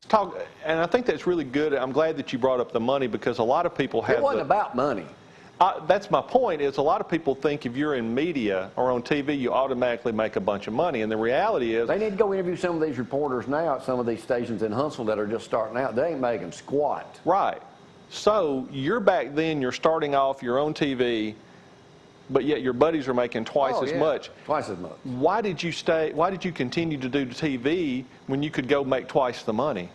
talk, and I think that's really good. I'm glad that you brought up the money because a lot of people have. It wasn't about money. That's my point. Is a lot of people think if you're in media or on TV, you automatically make a bunch of money, and the reality is they need to go interview some of these reporters now at some of these stations in Huntsville that are just starting out. They ain't making squat. Right. So you're back then. You're starting off. You're on TV. But yet your buddies are making twice as much. Twice as much. Why did you stay? Why did you continue to do TV when you could go make twice the money?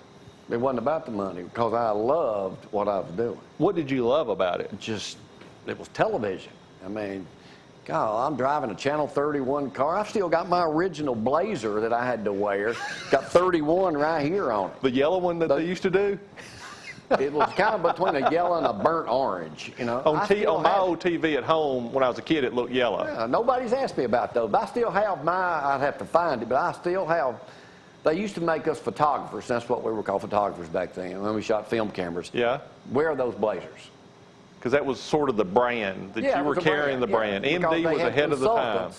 It wasn't about the money because I loved what I was doing. What did you love about it? It was television. I mean, God, I'm driving a Channel 31 car. I've still got my original blazer that I had to wear. Got 31 right here on it. The yellow one that they used to do? It was kind of between a yellow and a burnt orange, you know. On my old TV at home, when I was a kid, it looked yellow. Yeah, nobody's asked me about those. But I still have I'd have to find it, but I still have. They used to make us photographers. That's what we were called, photographers back then, when we shot film cameras. Yeah. Wear those blazers. Because that was sort of the brand, that you were carrying the brand. MD was ahead of the time.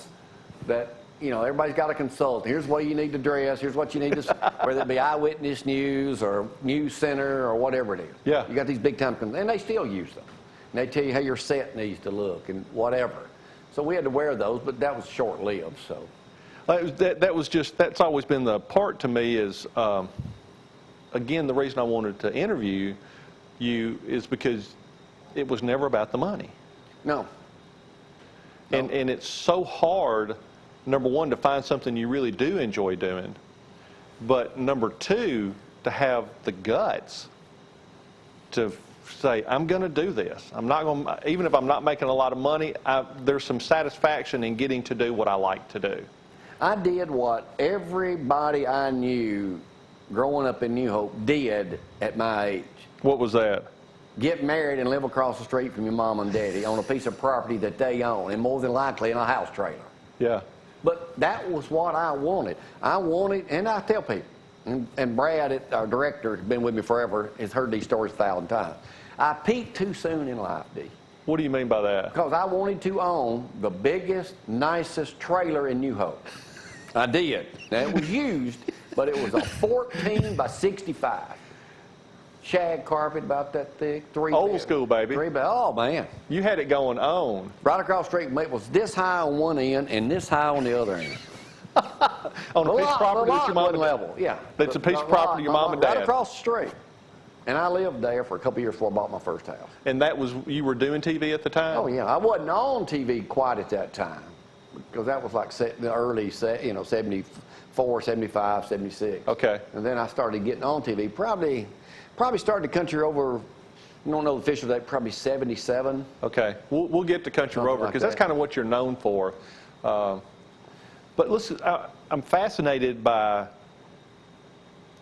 That, you know, everybody's got a consultant. Here's what you need to dress. Here's what you need to, whether it be Eyewitness News or News Center or whatever it is. Yeah. You got these big time, and they still use them. And they tell you how your set needs to look and whatever. So we had to wear those, but that was short-lived. So that's always been the part to me is, again, the reason I wanted to interview you is because it was never about the money. No. And it's so hard, number one, to find something you really do enjoy doing, but number two, to have the guts to say, I'm going to do this. I'm not going to, even if I'm not making a lot of money, there's some satisfaction in getting to do what I like to do. I did what everybody I knew growing up in New Hope did at my age. What was that? Get married and live across the street from your mom and daddy on a piece of property that they own, and more than likely in a house trailer. Yeah. But that was what I wanted. I wanted, and I tell people, and Brad, our director, has been with me forever, has heard these stories 1,000 times. I peaked too soon in life, Dee. What do you mean by that? Because I wanted to own the biggest, nicest trailer in New Hope. I did. Now, it was used, but it was a 14 by 65. Shag carpet about that thick. Old school, baby. Oh, man. You had it going on. Right across the street, it was this high on one end and this high on the other end. On a piece of property that your mom and dad. Level, yeah. That's a piece of property your mom and dad. Right across the street. And I lived there for a couple of years before I bought my first house. And that was, you were doing TV at the time? Oh, yeah. I wasn't on TV quite at that time because that was like the early, 74, 75, 76. Okay. And then I started getting on TV. Probably started the country over, I don't know the official date, probably 77. Okay. We'll get to country rover because that's kind of what you're known for. But listen, I'm fascinated by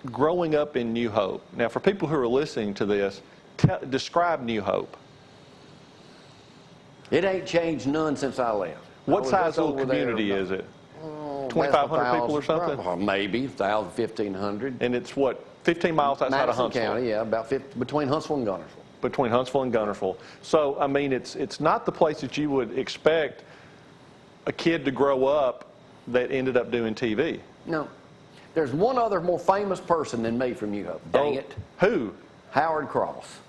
growing up in New Hope. Now, for people who are listening to this, describe New Hope. It ain't changed none since I left. What size little community is it? 2,500 people or something? Maybe 1,000, 1,500. And it's what, 15 miles outside of Huntsville? County, yeah, about 50, between Huntsville and Guntersville. Between Huntsville and Guntersville. So, I mean, it's not the place that you would expect a kid to grow up that ended up doing TV. No. There's one other more famous person than me from New Hope. Dang it. Who? Howard Cross.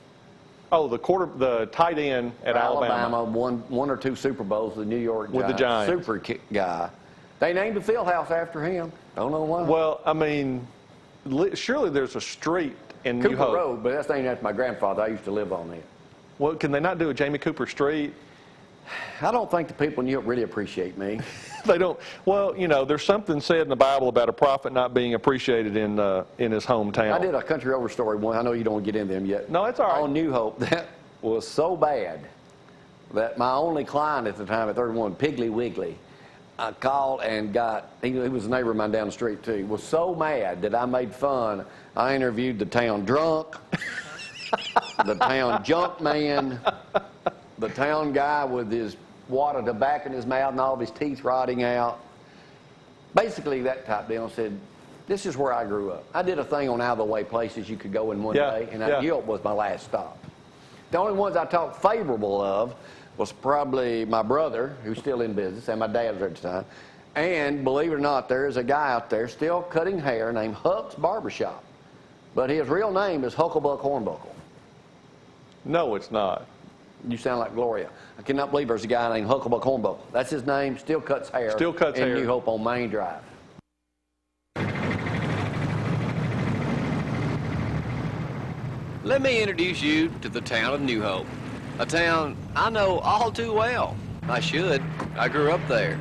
Oh, the tight end at Alabama. Won one or two Super Bowls, the New York Giants. With the Giants. Super guy. They named the field house after him. Don't know why. Well, I mean, surely there's a street in New Hope. Cooper Road, but that's named after my grandfather. I used to live on it. Well, can they not do a Jamie Cooper Street? I don't think the people in New Hope really appreciate me. They don't. Well, you know, there's something said in the Bible about a prophet not being appreciated in his hometown. I did a country over story one. I know you don't want to get into them yet. No, it's all right. On New Hope, that was so bad that my only client at the time at 31, Piggly Wiggly, I called and he was a neighbor of mine down the street too. He was so mad that I made fun. I interviewed the town drunk, the town junk man, the town guy with his wad of tobacco in his mouth and all of his teeth rotting out. Basically that type deal. I said, this is where I grew up. I did a thing on out-of-the-way places you could go in one day, and New Hope was my last stop. The only ones I talked favorable of was probably my brother, who's still in business, and my dad was there at the time. And believe it or not, there is a guy out there still cutting hair named Huck's Barbershop. But his real name is Hucklebuck Hornbuckle. No, it's not. You sound like Gloria. I cannot believe there's a guy named Hucklebuck Hornbuckle. That's his name. Still cuts hair. Still cuts hair. In New Hope on Main Drive. Let me introduce you to the town of New Hope, a town I know all too well. I should. I grew up there.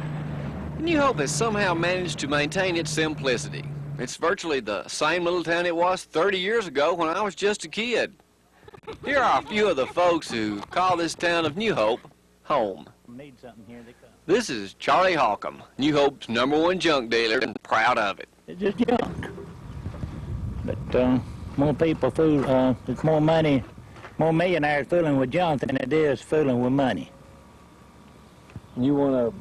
New Hope has somehow managed to maintain its simplicity. It's virtually the same little town it was 30 years ago when I was just a kid. Here are a few of the folks who call this town of New Hope home. Need something here, they come. This is Charlie Holcomb, New Hope's #1 junk dealer, and proud of it. It's just junk. But more people fool, it's more money, more millionaires fooling with junk than it is fooling with money. You want to...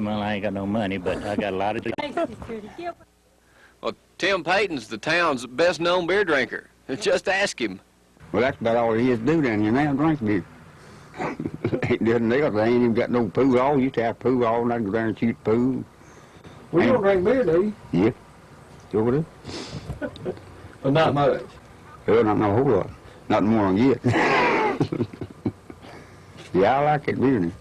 Well, I ain't got no money, but I got a lot of junk. Well, Tim Payton's the town's best-known beer drinker. Just ask him. Well, that's about all he is to do down here now, drink beer. Ain't nothing else. They ain't even got no pool hall. Used to have pool hall, and I can go down and shoot pool. Well, you don't drink beer, do you? Yeah. Sure do. But not much. Well, not no whole lot. Not more than I get. Yeah, I like it beer now.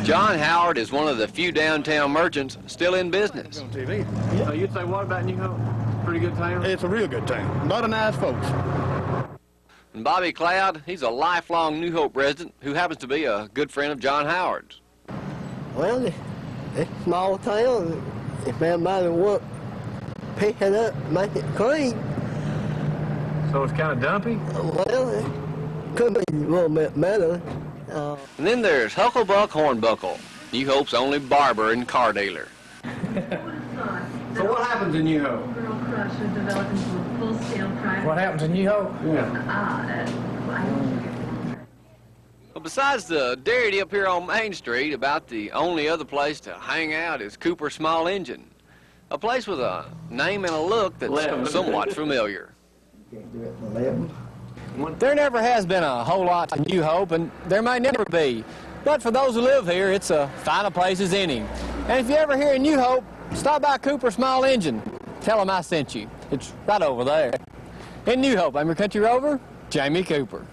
John Howard is one of the few downtown merchants still in business. On TV. So you'd say what about New Hope? Pretty good town? It's a real good town. A lot of nice folks. And Bobby Cloud, he's a lifelong New Hope resident who happens to be a good friend of John Howard's. Well, it's a small town. If everybody want to pick it up, make it clean, So it's kind of dumpy? well, it could be a little bit better. And then there's Hucklebuck Hornbuckle, New Hope's only barber and car dealer. So what happens in New Hope? Girl crush would develop into a full-scale private. What happens in New Hope? Well, besides the dairy up here on Main Street, about the only other place to hang out is Cooper Small Engine, a place with a name and a look that's somewhat familiar. There never has been a whole lot to New Hope, and there may never be. But for those who live here, it's a fine a place as any. And if you're ever here in New Hope, stop by Cooper Small Engine. Tell them I sent you. It's right over there. In New Hope, I'm your country rover, Jamie Cooper.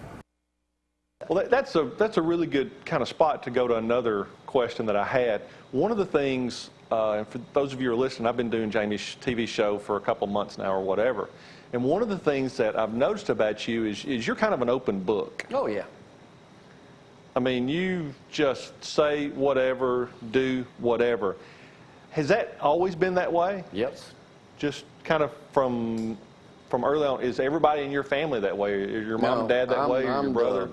Well, that's a really good kind of spot to go to another question that I had. One of the things, and for those of you who are listening, I've been doing Jamie's TV show for a couple months now or whatever. And one of the things that I've noticed about you is you're kind of an open book. Oh, yeah. I mean, you just say whatever, do whatever. Has that always been that way? Yes. Just kind of from early on, is everybody in your family that way? Is your mom and dad that way, or your brother?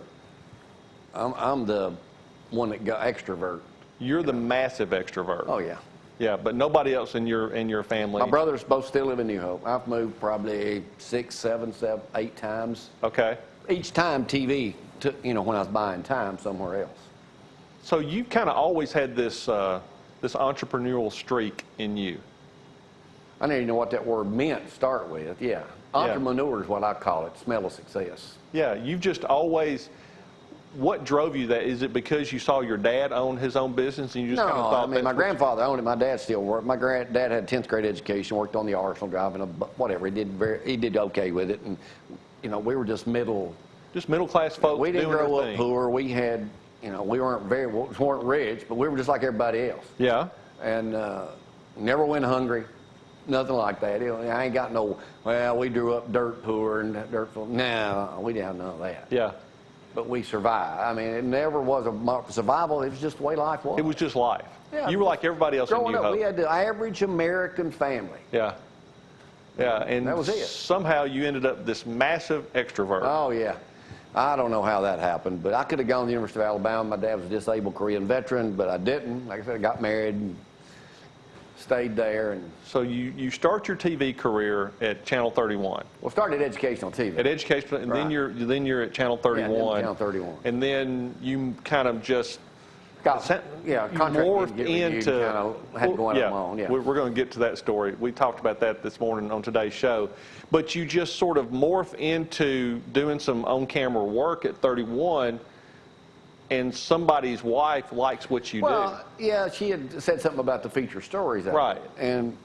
I'm the one that got extrovert. You're the massive extrovert. Oh, yeah. Yeah, but nobody else in your family. My brothers both still live in New Hope. I've moved probably 6, 7, 8 times. Okay. Each time TV took, when I was buying time somewhere else. So you kind of always had this this entrepreneurial streak in you. I didn't even know what that word meant to start with. Yeah. Entrepreneur is what I call it. Smell of success. Yeah, you've just always. What drove you that? Is it because you saw your dad own his own business and you just kind of thought? I mean, my grandfather owned it. My dad still worked. My dad had a 10th grade education, worked on the Arsenal driving whatever. He did okay with it, and we were just middle class folks. We didn't doing grow their up thing. poor. We had, we weren't rich, but we were just like everybody else. Yeah. And never went hungry, nothing like that. I ain't got no. Well, we grew up dirt poor and dirt full. No, we didn't have none of that. Yeah. But we survived. I mean, it never was a survival. It was just the way life was. It was just life. Yeah, you were like everybody else in growing New up, Hope. we had the average American family. Yeah. Yeah, and that was it. Somehow you ended up this massive extrovert. Oh, yeah. I don't know how that happened, but I could have gone to the University of Alabama. My dad was a disabled Korean veteran, but I didn't. Like I said, I got married and stayed there. And so you start your TV career at Channel 31. Well, started educational TV. At educational, and Right. then you're at Channel 31. Yeah, Channel 31. And then you kind of just contract morphed into. kind of had going on my own. Yeah. We're going to get to that story. We talked about that this morning on today's show. But you just sort of morph into doing some on-camera work at 31. And somebody's wife likes what you do. Well, yeah, she had said something about the feature stories. Right. And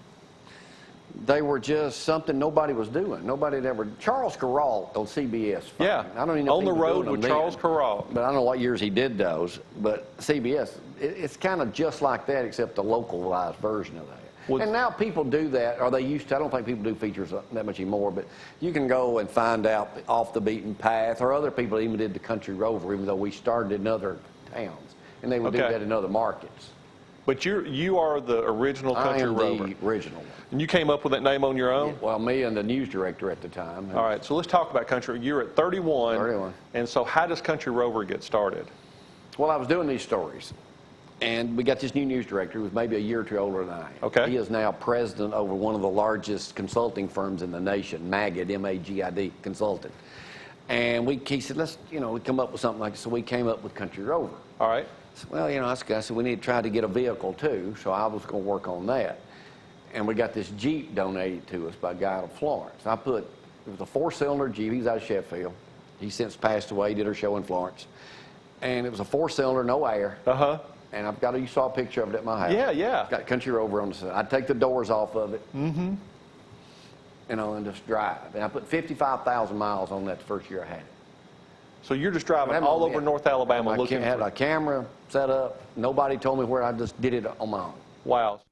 They were just something nobody was doing. Nobody had ever. Charles Carrault on CBS. Yeah, I don't even know On if the he was Road doing them with then, Charles Carrault. But I don't know what years he did those. But CBS, it's kind of just like that, except a localized version of that. Well, and now people do that, or they used to. I don't think people do features that much anymore, but you can go and find out off the beaten path, or other people even did the Country Rover, even though we started in other towns, and they would do that in other markets. But you are the original Country Rover. I am the original one. And you came up with that name on your own? Yeah, well, me and the news director at the time. All right, so let's talk about Country. You're at 31. 31. And so how does Country Rover get started? Well, I was doing these stories, and we got this new news director who was maybe a year or two older than I am. Okay. He is now president over one of the largest consulting firms in the nation, Magid, M-A-G-I-D, Consulting. And he said, let's, we come up with something like this. So we came up with Country Rover. All right. So, well, I said, we need to try to get a vehicle, too. So I was going to work on that. And we got this Jeep donated to us by a guy out of Florence. It was a 4-cylinder Jeep. He was out of Sheffield. He's since passed away, did our show in Florence. And it was a 4-cylinder, no air. Uh-huh. And you saw a picture of it at my house. Yeah, yeah. Got Country Rover on the side. I'd take the doors off of it. Mm-hmm. And just drive. And I put 55,000 miles on that the first year I had it. So you're just driving all over North Alabama looking I had a camera set up. Nobody told me where. I just did it on my own. Wow.